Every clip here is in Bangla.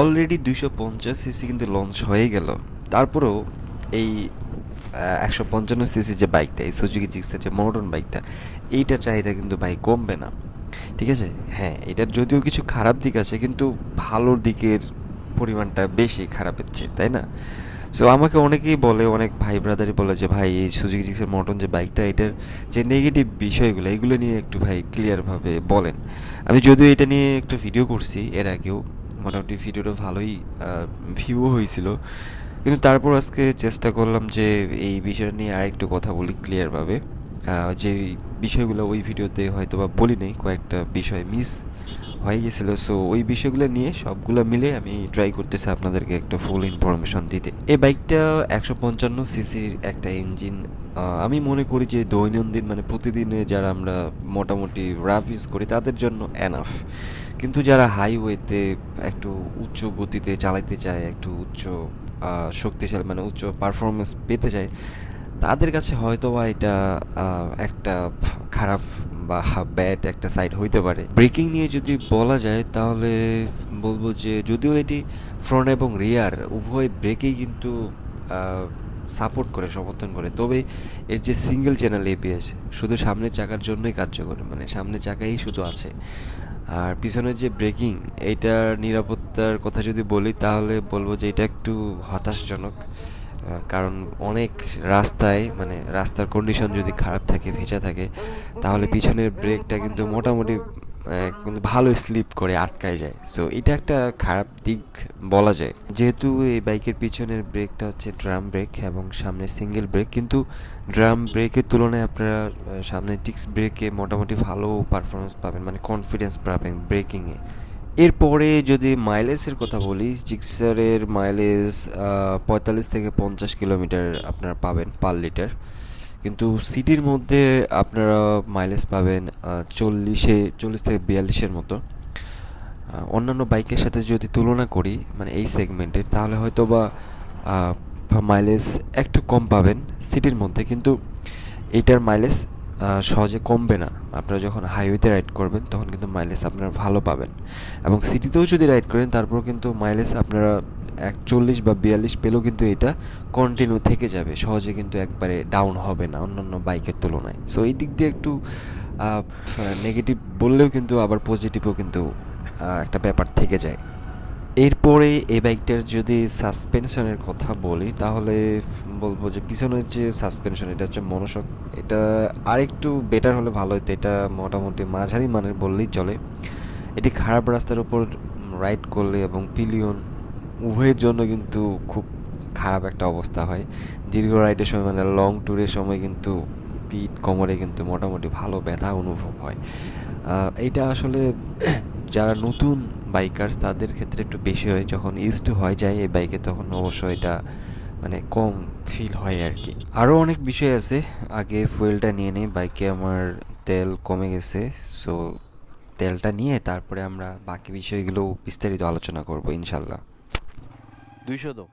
অলরেডি 250 সিসি কিন্তু লঞ্চ হয়ে গেল, তারপরেও এই 155 সিসি যে বাইকটা, এই সুজুকি জিক্সার যে মনোটন বাইকটা, এইটার চাহিদা কিন্তু ভাই কমবে না। ঠিক আছে, হ্যাঁ এটার যদিও কিছু খারাপ দিক আছে, কিন্তু ভালোর দিকের পরিমাণটা বেশি খারাপের চেয়ে, তাই না? সো আমাকে অনেকেই বলে, অনেক ভাই ব্রাদারই বলে যে ভাই এই সুজুকি জিক্সের মটন যে বাইকটা, এটার যে নেগেটিভ বিষয়গুলো এগুলো নিয়ে একটু ভাই ক্লিয়ারভাবে বলেন। আমি যদিও এটা নিয়ে একটু ভিডিও করছি এর আগেও, মোটামুটি ভিডিওটা ভালোই ভিউ হয়েছিল, কিন্তু তারপর আজকে চেষ্টা করলাম যে এই বিষয়টা নিয়ে আরেকটু কথা বলি ক্লিয়ারভাবে। যে বিষয়গুলো ওই ভিডিওতে হয়তো বা বলি নেই, কয়েকটা বিষয় মিস হয়ে গেছিলো, সো ওই বিষয়গুলো নিয়ে সবগুলো মিলে আমি ট্রাই করতেছি আপনাদেরকে একটা ফুল ইনফরমেশন দিতে। এই বাইকটা 155 সিসির একটা ইঞ্জিন। আমি মনে করি যে দৈনন্দিন মানে প্রতিদিনে যারা আমরা মোটামুটি রাফ ইউজ করি তাদের জন্য এনাফ, কিন্তু যারা হাইওয়েতে একটু উচ্চ গতিতে চালাতে চায়, একটু উচ্চ শক্তিশালী মানে উচ্চ পারফরমেন্স পেতে চায়, তাদের কাছে হয়তো বা এটা একটা খারাপ বা ব্যাড একটা সাইড হইতে পারে। ব্রেকিং নিয়ে যদি বলা যায় তাহলে বলবো যে যদিও এটি ফ্রন্ট এবং রিয়ার উভয় ব্রেকেই কিন্তু সাপোর্ট করে, সমর্থন করে, তবে এর যে সিঙ্গেল চ্যানেল এবিএস শুধু সামনের চাকার জন্যই কার্যকর, মানে সামনের চাকাই শুধু আছে। আর পিছনের যে ব্রেকিং, এইটার নিরাপত্তার কথা যদি বলি তাহলে বলবো যে এটা একটু হতাশজনক। কারণ অনেক রাস্তায় মানে রাস্তার কন্ডিশন যদি খারাপ থাকে, ভেজা থাকে, তাহলে পিছনের ব্রেকটা কিন্তু মোটামুটি কিন্তু ভালো স্লিপ করে আটকায় যায়। সো এটা একটা খারাপ দিক বলা যায়। যেহেতু এই বাইকের পিছনের ব্রেকটা হচ্ছে ড্রাম ব্রেক এবং সামনে সিঙ্গেল ব্রেক, কিন্তু ড্রাম ব্রেকের তুলনায় আপনারা সামনে ডিস্ক ব্রেকে মোটামুটি ভালো পারফরমেন্স পাবেন, মানে কনফিডেন্স পাবেন ব্রেকিংয়ে। এরপরে যদি মাইলেজের কথা বলি, জিক্সারের মাইলেজ 45 থেকে 50 কিলোমিটার আপনারা পাবেন পার লিটার, কিন্তু সিটির মধ্যে আপনারা মাইলেজ পাবেন 40 থেকে 42-এর মতো। অন্যান্য বাইকের সাথে যদি তুলনা করি মানে এই সেগমেন্টের, তাহলে হয়তো বা মাইলেজ একটু কম পাবেন সিটির মধ্যে, কিন্তু এইটার মাইলেজ সহজে কমবে না। আপনারা যখন হাইওয়েতে রাইড করবেন তখন কিন্তু মাইলেজ আপনারা ভালো পাবেন, এবং সিটিতেও যদি রাইড করেন তারপরেও কিন্তু মাইলেজ আপনারা 41 বা 42 পেলেও কিন্তু এটা কন্টিনিউ থেকে যাবে, সহজে কিন্তু একবারে ডাউন হবে না অন্যান্য বাইকের তুলনায়। সো এই দিক দিয়ে একটু নেগেটিভ বললেও কিন্তু আবার পজিটিভও কিন্তু একটা ব্যাপার থেকে যায়। এরপরে এই বাইকটার যদি সাসপেনশনের কথা বলি তাহলে বলবো যে পিছনের যে সাসপেনশন, এটা হচ্ছে মনোশক, এটা আরেকটু বেটার হলে ভালো হতো। এটা মোটামুটি মাঝারি মানের বললেই চলে। এটি খারাপ রাস্তার উপর রাইড করলে এবং পিলিয়ন উভয়ের জন্য কিন্তু খুব খারাপ একটা অবস্থা হয়। দীর্ঘ রাইডের সময় মানে লং ট্যুরের সময় কিন্তু পিঠ কোমরে কিন্তু মোটামুটি ভালো ব্যথা অনুভব হয়। এইটা আসলে যারা নতুন বাইকার্স তাদের ক্ষেত্রে একটু বেশি হয়, যখন ইউজ টু হয়ে যায় এই বাইকে তখন অবশ্য এটা মানে কম ফিল হয় আর কি। আরও অনেক বিষয় আছে, আগে ফুয়েলটা নিয়ে নিই। বাইকে আমার তেল কমে গেছে, সো তেলটা নিয়ে তারপরে আমরা বাকি বিষয়গুলো বিস্তারিত আলোচনা করব ইনশাল্লাহ। 200 দাও।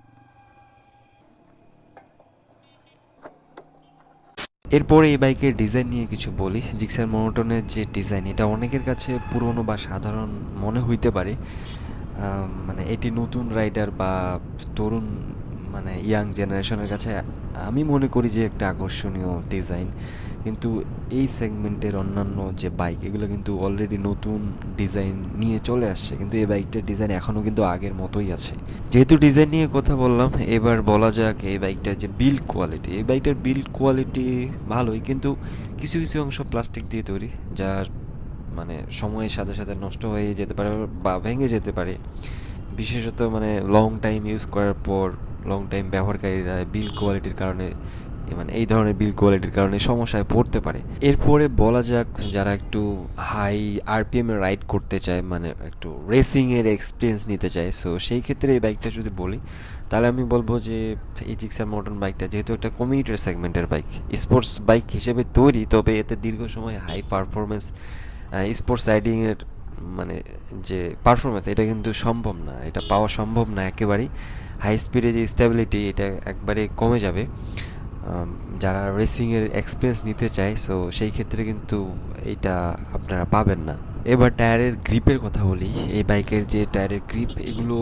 এরপরে এই বাইকের ডিজাইন নিয়ে কিছু বলি। জিক্সার মনোটনের যে ডিজাইন, এটা অনেকের কাছে পুরনো বা সাধারণ মনে হইতে পারে। মানে এটি নতুন রাইডার বা তরুণ মানে ইয়াং জেনারেশনের কাছে আমি মনে করি যে একটা আকর্ষণীয় ডিজাইন, কিন্তু এই সেগমেন্টের অন্যান্য যে বাইক এগুলো কিন্তু অলরেডি নতুন ডিজাইন নিয়ে চলে আসছে, কিন্তু এই বাইকটার ডিজাইন এখনও কিন্তু আগের মতোই আছে। যেহেতু ডিজাইন নিয়ে কথা বললাম, এবার বলা যাক এই বাইকটার যে বিল্ড কোয়ালিটি। এই বাইকটার বিল্ড কোয়ালিটি ভালোই, কিন্তু কিছু কিছু অংশ প্লাস্টিক দিয়ে তৈরি, যার মানে সময়ের সাথে সাথে নষ্ট হয়ে যেতে পারে বা ভেঙে যেতে পারে। বিশেষত মানে লং টাইম ইউজ করার পর লং টাইম ব্যবহারকারীরা বিল্ড কোয়ালিটির কারণে মানে এই ধরনের বিল্ড কোয়ালিটির কারণে সমস্যায় পড়তে পারে। এরপরে বলা যাক যারা একটু হাই আরপিএমে রাইড করতে চায়, মানে একটু রেসিংয়ের এক্সপিরিয়েন্স নিতে চায়, সো সেই ক্ষেত্রে এই বাইকটা যদি বলি তাহলে আমি বলবো যে এই জিক্সার মডার্ন বাইকটা যেহেতু একটা কমিউটার সেগমেন্টের বাইক, স্পোর্টস বাইক হিসেবে তৈরি, তবে এতে দীর্ঘ সময় হাই পারফরমেন্স স্পোর্টস রাইডিংয়ের মানে যে পারফরমেন্স এটা কিন্তু সম্ভব না, এটা পাওয়া সম্ভব না একেবারেই। হাই স্পিডে যে স্টেবিলিটি এটা একবারে কমে যাবে যারা রেসিংয়ের এক্সপিরিয়েন্স নিতে চায়, সো সেই ক্ষেত্রে কিন্তু এইটা আপনারা পাবেন না। এবার টায়ারের গ্রিপের কথা বলি। এই বাইকের যে টায়ারের গ্রিপ এগুলো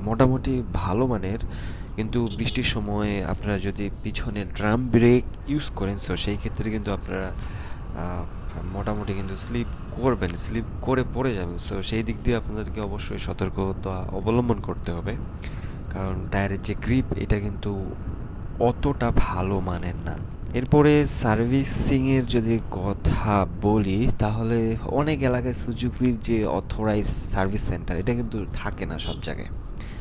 মোটামুটি ভালো মানের, কিন্তু বৃষ্টির সময় আপনারা যদি পিছনে ড্রাম ব্রেক ইউজ করেন সো সেই ক্ষেত্রে কিন্তু আপনারা আহ, মোটামুটি কিন্তু স্লিপ করবেন, স্লিপ করে পড়ে যাবেন। সো সেই দিক দিয়ে আপনাদেরকে অবশ্যই সতর্কতা অবলম্বন করতে হবে, কারণ টায়ারের যে গ্রিপ এটা কিন্তু অতটা ভালো মানের না। এরপরে সার্ভিসিংয়ের যদি কথা বলি তাহলে অনেক এলাকায় সুজুকির যে অথরাইজ সার্ভিস সেন্টার এটা কিন্তু থাকে না সব জায়গায়,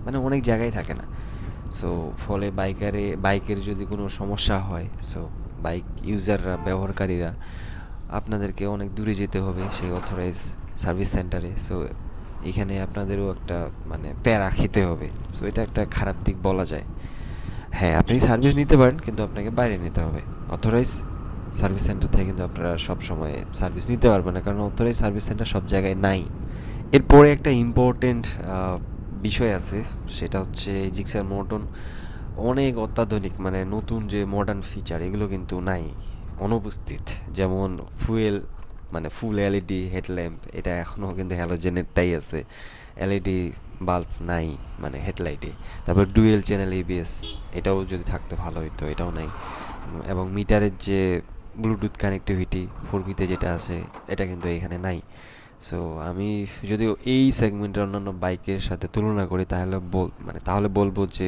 মানে অনেক জায়গায় থাকে না। সো ফলে বাইকের যদি কোনো সমস্যা হয় সো বাইক ইউজাররা, ব্যবহারকারীরা আপনাদেরকে অনেক দূরে যেতে হবে সেই অথরাইজ সার্ভিস সেন্টারে। সো এখানে আপনাদেরও একটা মানে প্যারা খেতে হবে। সো এটা একটা খারাপ দিক বলা যায়। হ্যাঁ, আপনি সার্ভিস নিতে পারেন কিন্তু আপনাকে বাইরে নিতে হবে। অথরাইজ সার্ভিস সেন্টার থেকে কিন্তু আপনারা সবসময় সার্ভিস নিতে পারবেন না, কারণ অথরাইজ সার্ভিস সেন্টার সব জায়গায় নাই। এরপরে একটা ইম্পর্টেন্ট বিষয় আছে, সেটা হচ্ছে জিক্সার মোটন অনেক অত্যাধুনিক মানে নতুন যে মডার্ন ফিচার এগুলো কিন্তু নাই, অনুপস্থিত। যেমন ফুয়েল মানে ফুল এলইডি হেডল্যাম্প, এটা এখনও কিন্তু হ্যালোজেনেরটাই আছে, এলইডি বাল্ব নাই মানে হেডলাইটে। তারপর ডুয়েল চ্যানেল এবিএস, এটাও যদি থাকতে ভালো হতো, এটাও নাই। এবং মিটারের যে ব্লুটুথ কানেক্টিভিটি 4Gতে যেটা আছে এটা কিন্তু এখানে নাই। সো আমি যদিও এই সেগমেন্টের অন্যান্য বাইকের সাথে তুলনা করি তাহলে বলবো যে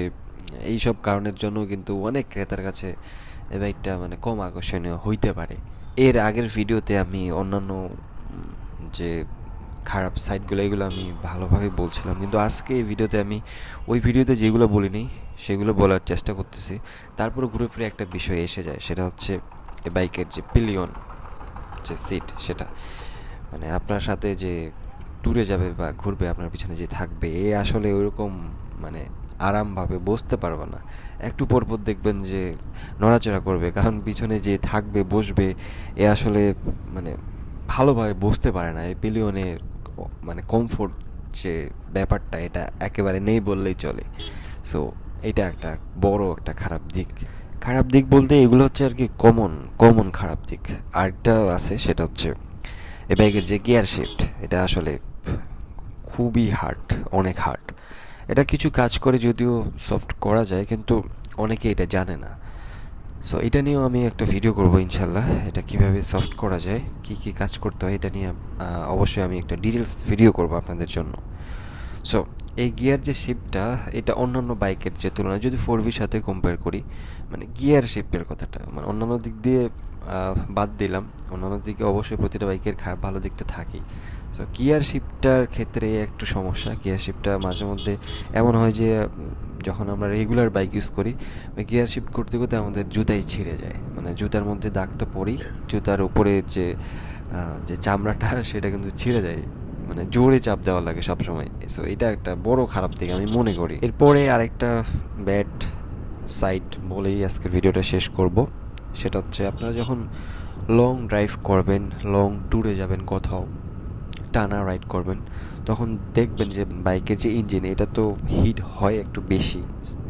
এইসব কারণের জন্য কিন্তু অনেক ক্রেতার কাছে এই বাইকটা মানে কম আকর্ষণীয় হইতে পারে। এর আগের ভিডিওতে আমি অন্যান্য যে খারাপ সাইডগুলো এগুলো আমি ভালোভাবে বলছিলাম, কিন্তু আজকে এই ভিডিওতে আমি ওই ভিডিওতে যেগুলো বলিনি সেগুলো বলার চেষ্টা করতেছি। তারপরে ঘুরে ফিরে একটা বিষয় এসে যায়, সেটা হচ্ছে এই বাইকের যে পিলিয়ন, যে সিট, সেটা মানে আপনার সাথে যে ট্যুরে যাবে বা ঘুরবে, আপনার পিছনে যে থাকবে এ আসলে ওইরকম মানে আরামভাবে বসতে পারবে না। একটু পরপর দেখবেন যে নড়াচড়া করবে, কারণ পিছনে যে থাকবে বসবে এ আসলে মানে ভালোভাবে বসতে পারে না। এই পিলিয়নে মানে কমফোর্ট যে ব্যাপারটা এটা একেবারে নেই বললেই চলে। সো এটা একটা বড় একটা খারাপ দিক। খারাপ দিক বলতে এগুলো হচ্ছে আর কি কমন কমন খারাপ দিক। আরেকটা আছে, সেটা হচ্ছে এই বাইকের যে গিয়ার শিফট, এটা আসলে খুবই হার্ড, অনেক হার্ড। এটা কিছু কাজ করে যদিও সফট করা যায়, কিন্তু অনেকে এটা জানে না। সো এটা নিয়েও আমি একটা ভিডিও করব ইনশাল্লাহ, এটা কিভাবে সফট করা যায়, কি কি কাজ করতে হয় এটা নিয়ে অবশ্যই আমি একটা ডিটেলস ভিডিও করব আপনাদের জন্য। সো এই গিয়ার যে শিফটটা এটা অন্যান্য বাইকের যে তুলনায় যদি 4Vর সাথে কম্পেয়ার করি, মানে গিয়ার শিফটের কথাটা মানে অন্যান্য দিক দিয়ে বাদ দিলাম, অন্যান্য দিকে অবশ্যই প্রতিটা বাইকের খারাপ ভালো দিক তো থাকেই। সো গিয়ার শিফটটার ক্ষেত্রে একটু সমস্যা। গিয়ার শিফটটা মাঝে মধ্যে এমন হয় যে যখন আমরা রেগুলার বাইক ইউজ করি ওই গিয়ার শিফট করতে করতে আমাদের জুতাই ছিঁড়ে যায়, মানে জুতার মধ্যে দাগ তো পড়েই, জুতার উপরে যে যে চামড়াটা সেটা কিন্তু ছিঁড়ে যায়, মানে জোরে চাপ দেওয়া লাগে সব সময়। সো এটা একটা বড় খারাপ দিক আমি মনে করি। এরপরে আরেকটা ব্যাড সাইড বলেই আজকের ভিডিওটা শেষ করব, সেটা হচ্ছে আপনারা যখন লং ড্রাইভ করবেন, লং ট্যুরে যাবেন, কোথাও টানা রাইড করবেন, তখন দেখবেন যে বাইকের যে ইঞ্জিন এটা তো হিট হয় একটু বেশি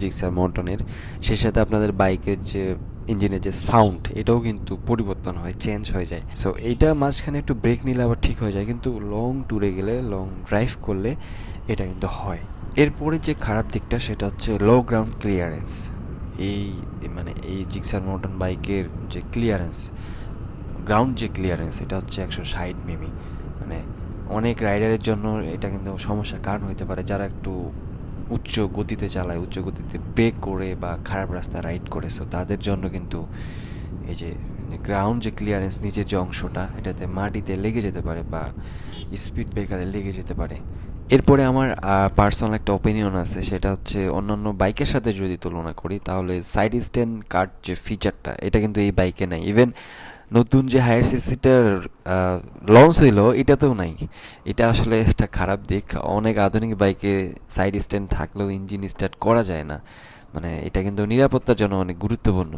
জিক্সার মর্টনের, সে সাথে আপনাদের বাইকের যে ইঞ্জিনের যে সাউন্ড এটাও কিন্তু পরিবর্তন হয়, চেঞ্জ হয়ে যায়। সো এইটা মাঝখানে একটু ব্রেক নিলে আবার ঠিক হয়ে যায়, কিন্তু লং ট্যুরে গেলে, লং ড্রাইভ করলে এটা কিন্তু হয়। এরপরে যে খারাপ দিকটা সেটা হচ্ছে লো গ্রাউন্ড ক্লিয়ারেন্স। এই মানে এই জিক্সার মর্টন বাইকের যে ক্লিয়ারেন্স, গ্রাউন্ড যে ক্লিয়ারেন্স এটা হচ্ছে 160 মিমি, মানে অনেক রাইডারের জন্য এটা কিন্তু সমস্যার কারণ হতে পারে, যারা একটু উচ্চ গতিতে চালায়, উচ্চ গতিতে ব্রেক করে বা খারাপ রাস্তা রাইড করে। সো তাদের জন্য কিন্তু এই যে গ্রাউন্ড যে ক্লিয়ারেন্স, নিচের যে অংশটা এটাতে মাটিতে লেগে যেতে পারে বা স্পিড ব্রেকারে লেগে যেতে পারে। এরপরে আমার পার্সোনাল একটা ওপিনিয়ন আছে, সেটা হচ্ছে অন্যান্য বাইকের সাথে যদি তুলনা করি তাহলে সাইড স্ট্যান্ড কাট যে ফিচারটা এটা কিন্তু এই বাইকে নাই। ইভেন নতুন যে হায়ার সিসিটার লঞ্চ হইলো এটাতেও নাই। এটা আসলে একটা খারাপ দিক। অনেক আধুনিক বাইকে সাইড স্ট্যান্ড থাকলেও ইঞ্জিন স্টার্ট করা যায় না, মানে এটা কিন্তু নিরাপত্তার জন্য অনেক গুরুত্বপূর্ণ।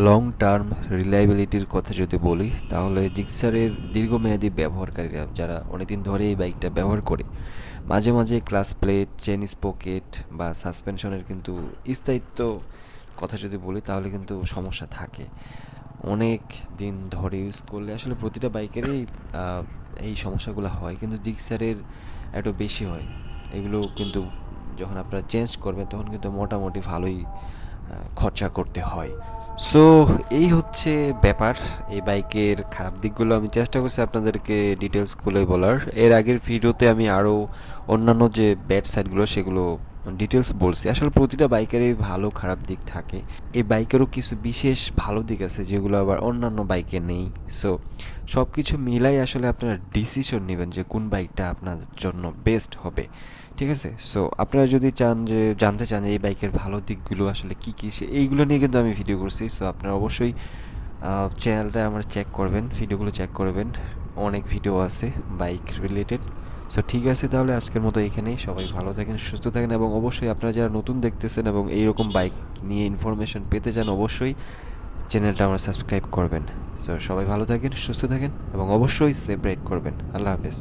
লং টার্ম রিলায়েবিলিটির কথা যদি বলি তাহলে জিক্সারের দীর্ঘমেয়াদী ব্যবহারকারীরা যারা অনেকদিন ধরে এই বাইকটা ব্যবহার করে, মাঝে মাঝে ক্লাস প্লেট, চেন স্পকেট বা সাসপেনশনের কিন্তু স্থায়িত্ব কথা যদি বলি তাহলে কিন্তু সমস্যা থাকে। অনেক দিন ধরে ইউজ করলে আসলে প্রতিটা বাইকেরই এই সমস্যাগুলো হয়, কিন্তু জিক্সারের একটু বেশি হয়। এগুলো কিন্তু যখন আপনারা চেঞ্জ করবেন তখন কিন্তু মোটামুটি ভালোই খরচা করতে হয়। সো এই হচ্ছে ব্যাপার। এই বাইকের খারাপ দিকগুলো আমি চেষ্টা করছি আপনাদেরকে ডিটেলসগুলো বলার। এর আগের ভিডিওতে আমি আরও অন্যান্য যে ব্যাড সাইডগুলো সেগুলো ডিটেলস বলছি। আসলে প্রতিটা বাইকেরই ভালো খারাপ দিক থাকে। এই বাইকেরও কিছু বিশেষ ভালো দিক আছে যেগুলো আবার অন্যান্য বাইকে নেই। সো সব কিছু মিলাই আসলে আপনারা ডিসিশন নেবেন যে কোন বাইকটা আপনার জন্য বেস্ট হবে। ঠিক আছে? সো আপনারা যদি চান যে জানতে চান যে এই বাইকের ভালো দিকগুলো আসলে কী কী, এইগুলো নিয়ে কিন্তু আমি ভিডিও করছি। সো আপনারা অবশ্যই চ্যানেলটা আমার চেক করবেন, ভিডিওগুলো চেক করবেন। অনেক ভিডিও আছে বাইক রিলেটেড। সো ঠিক আছে, তাহলে আজকের মতো এখানেই। সবাই ভালো থাকেন, সুস্থ থাকেন, এবং অবশ্যই আপনারা যারা নতুন দেখতেছেন এবং এইরকম বাইক নিয়ে ইনফরমেশন পেতে চান অবশ্যই চ্যানেলটা আমার সাবস্ক্রাইব করবেন। সো সবাই ভালো থাকেন, সুস্থ থাকেন, এবং অবশ্যই সেভ রাইড করবেন। আল্লাহ হাফেজ।